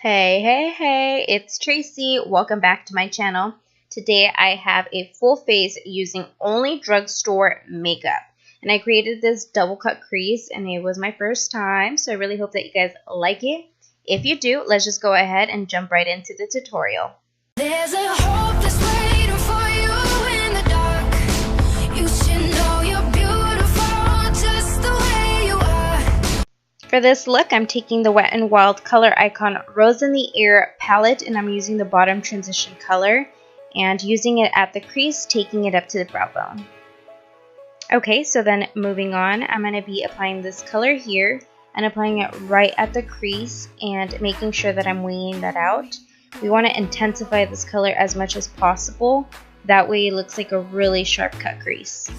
Hey, it's Tracy. Welcome back to my channel. Today I have a full face using only drugstore makeup. And I created this double cut crease and it was my first time, so I really hope that you guys like it. If you do, let's just go ahead and jump right into the tutorial. There's a hope that's waiting for you in the dark. You should know you're beautiful just the way you are. For this look, I'm taking the Wet n Wild Color Icon Rose in the Air palette, and I'm using the bottom transition color and using it at the crease, taking it up to the brow bone. Okay, so then moving on, I'm going to be applying this color here and applying it right at the crease and making sure that I'm winging that out. We want to intensify this color as much as possible. That way it looks like a really sharp cut crease.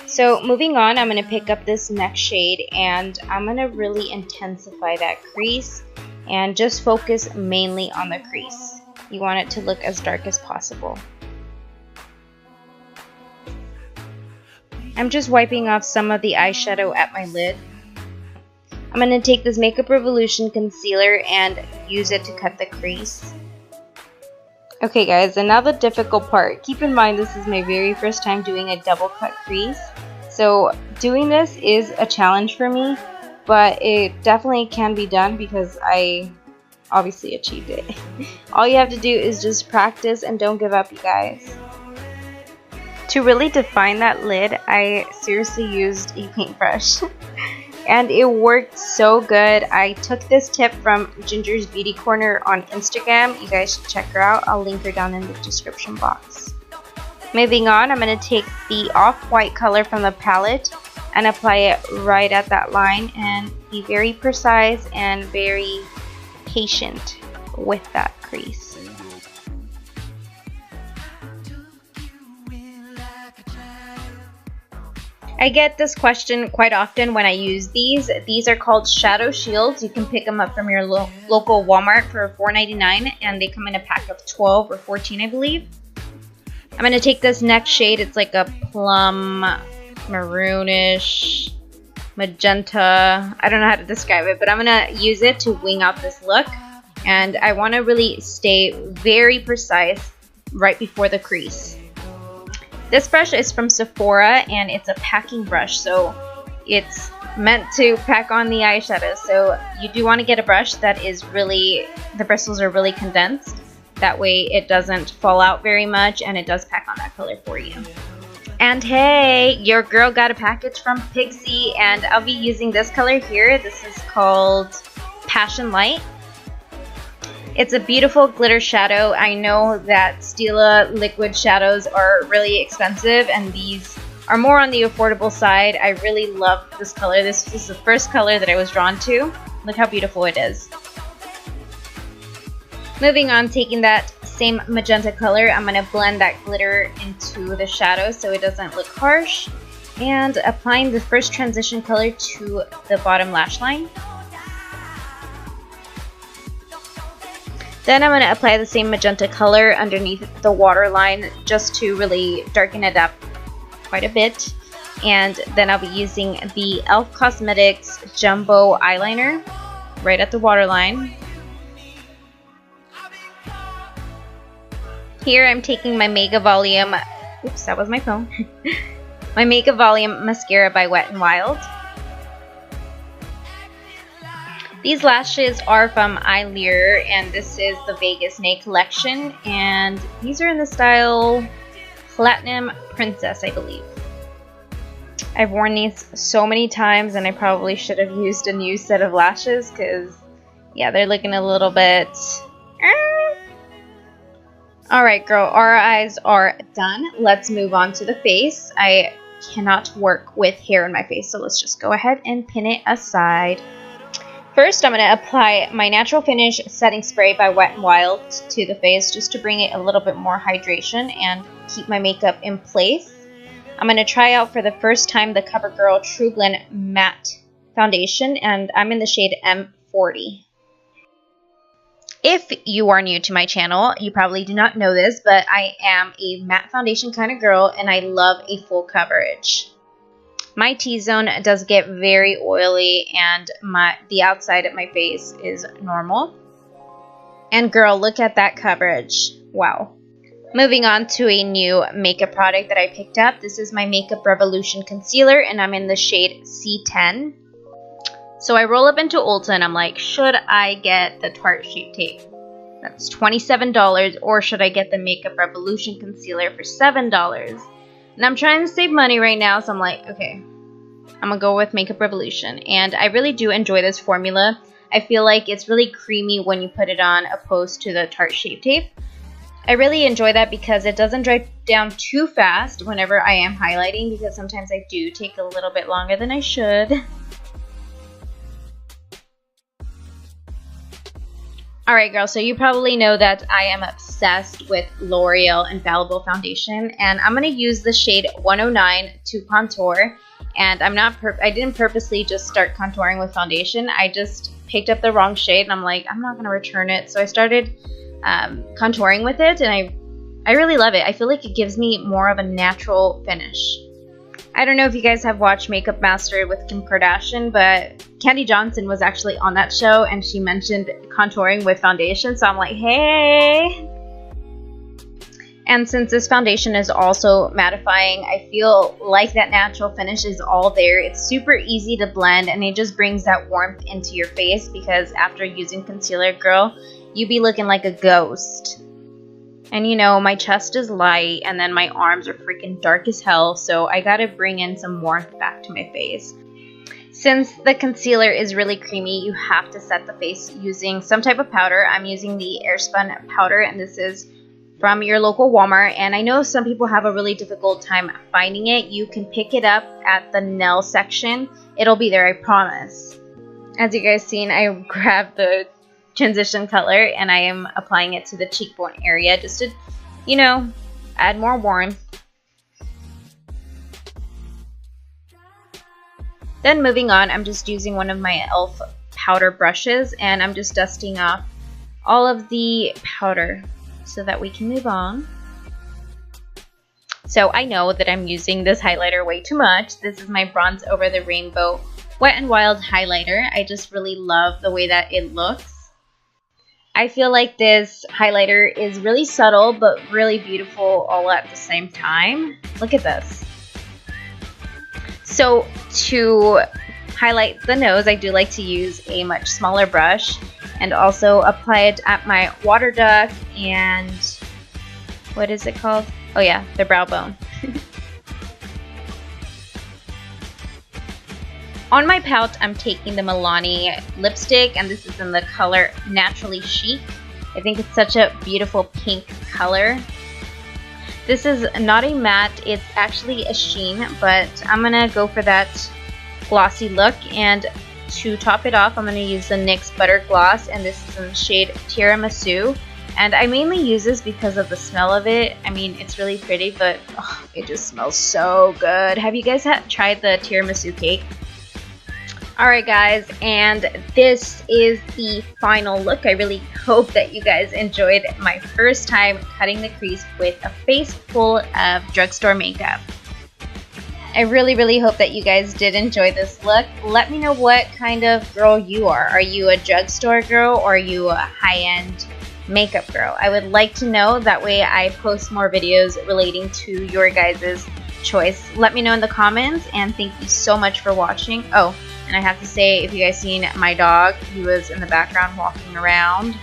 So moving on, I'm going to pick up this next shade and I'm going to really intensify that crease and just focus mainly on the crease. You want it to look as dark as possible. I'm just wiping off some of the eyeshadow at my lid. I'm going to take this Makeup Revolution concealer and use it to cut the crease. Okay guys, and now the difficult part. Keep in mind this is my very first time doing a double cut crease. So doing this is a challenge for me, but it definitely can be done because I obviously achieved it. All you have to do is just practice and don't give up, you guys. To really define that lid, I seriously used a paintbrush. And it worked so good. I took this tip from Ginger's Beauty Corner on Instagram. You guys should check her out. I'll link her down in the description box. Moving on, I'm going to take the off-white color from the palette and apply it right at that line and be very precise and very patient with that crease. I get this question quite often when I use these. These are called shadow shields. You can pick them up from your local Walmart for $4.99 and they come in a pack of 12 or 14, I believe. I'm going to take this next shade. It's like a plum, maroonish, magenta. I don't know how to describe it, but I'm going to use it to wing out this look. And I want to really stay very precise right before the crease. This brush is from Sephora and it's a packing brush, so it's meant to pack on the eyeshadow. So you do want to get a brush that is really, the bristles are really condensed. That way it doesn't fall out very much and it does pack on that color for you. And hey, your girl got a package from Pixie and I'll be using this color here. This is called Passion Light. It's a beautiful glitter shadow. I know that Stila liquid shadows are really expensive and these are more on the affordable side. I really love this color. This is the first color that I was drawn to. Look how beautiful it is. Moving on, taking that same magenta color, I'm going to blend that glitter into the shadow so it doesn't look harsh. And applying the first transition color to the bottom lash line. Then I'm going to apply the same magenta color underneath the waterline just to really darken it up quite a bit. And then I'll be using the e.l.f. Cosmetics Jumbo Eyeliner right at the waterline. Here I'm taking my Mega Volume, oops, that was my phone, my Mega Volume Mascara by Wet n Wild. These lashes are from Eyelure, and this is the Vegas Nay collection, and these are in the style Platinum Princess, I believe. I've worn these so many times, and I probably should have used a new set of lashes, because, yeah, they're looking a little bit... Alright, girl, our eyes are done. Let's move on to the face. I cannot work with hair in my face, so let's just go ahead and pin it aside. First, I'm going to apply my Natural Finish Setting Spray by Wet n Wild to the face just to bring it a little bit more hydration and keep my makeup in place. I'm going to try out for the first time the CoverGirl True Blend Matte Foundation, and I'm in the shade M40. If you are new to my channel, you probably do not know this, but I am a matte foundation kind of girl, and I love a full coverage. My T-zone does get very oily and the outside of my face is normal. And girl, look at that coverage. Wow. Moving on to a new makeup product that I picked up. This is my Makeup Revolution Concealer, and I'm in the shade C10. So I roll up into Ulta and I'm like, should I get the Tarte Shape Tape? That's $27, or should I get the Makeup Revolution Concealer for $7? And I'm trying to save money right now, so I'm like, okay, I'm gonna go with Makeup Revolution. And I really do enjoy this formula. I feel like it's really creamy when you put it on opposed to the Tarte Shape Tape. I really enjoy that because it doesn't dry down too fast whenever I am highlighting, because sometimes I do take a little bit longer than I should. Alright girls, so you probably know that I am obsessed with L'Oreal Infallible Foundation, and I'm going to use the shade 109 to contour. And I didn't purposely just start contouring with foundation. I just picked up the wrong shade and I'm like, I'm not going to return it. So I started contouring with it, and I really love it. I feel like it gives me more of a natural finish. I don't know if you guys have watched Makeup Mastered with Kim Kardashian, but Candy Johnson was actually on that show and she mentioned contouring with foundation, so I'm like, hey. And since this foundation is also mattifying, I feel like that natural finish is all there. It's super easy to blend, and it just brings that warmth into your face, because after using concealer, girl, you be looking like a ghost. And you know, my chest is light and then my arms are freaking dark as hell, so I gotta bring in some warmth back to my face. Since the concealer is really creamy, you have to set the face using some type of powder. I'm using the Airspun powder, and this is from your local Walmart, and I know some people have a really difficult time finding it. You can pick it up at the nail section. It'll be there, I promise. As you guys seen, I grabbed the transition color and I am applying it to the cheekbone area just to, you know, add more warmth. Then moving on, I'm just using one of my e.l.f. powder brushes and I'm just dusting off all of the powder so that we can move on. So I know that I'm using this highlighter way too much. This is my Bronze Over the Rainbow Wet n Wild highlighter. I just really love the way that it looks. I feel like this highlighter is really subtle but really beautiful all at the same time. Look at this. So to highlight the nose, I do like to use a much smaller brush and also apply it at my water duct and what is it called? Oh yeah, the brow bone. On my palette, I'm taking the Milani lipstick, and this is in the color Naturally Chic. I think it's such a beautiful pink color. This is not a matte, it's actually a sheen, but I'm gonna go for that glossy look, and to top it off, I'm gonna use the NYX Butter Gloss, and this is in the shade Tiramisu. And I mainly use this because of the smell of it. I mean, it's really pretty, but oh, it just smells so good. Have you guys tried the tiramisu cake? Alright guys, and this is the final look. I really hope that you guys enjoyed my first time cutting the crease with a face full of drugstore makeup. I really hope that you guys did enjoy this look. Let me know what kind of girl you are. Are you a drugstore girl or are you a high-end makeup girl? I would like to know. That way I post more videos relating to your guys' choice. Let me know in the comments, and thank you so much for watching. Oh, and I have to say, if you guys seen my dog, he was in the background walking around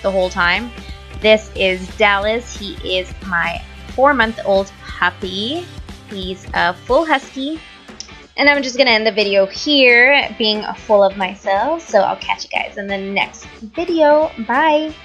the whole time. This is Dallas. He is my 4-month-old puppy. He's a full husky. And I'm just going to end the video here, being full of myself. So I'll catch you guys in the next video. Bye!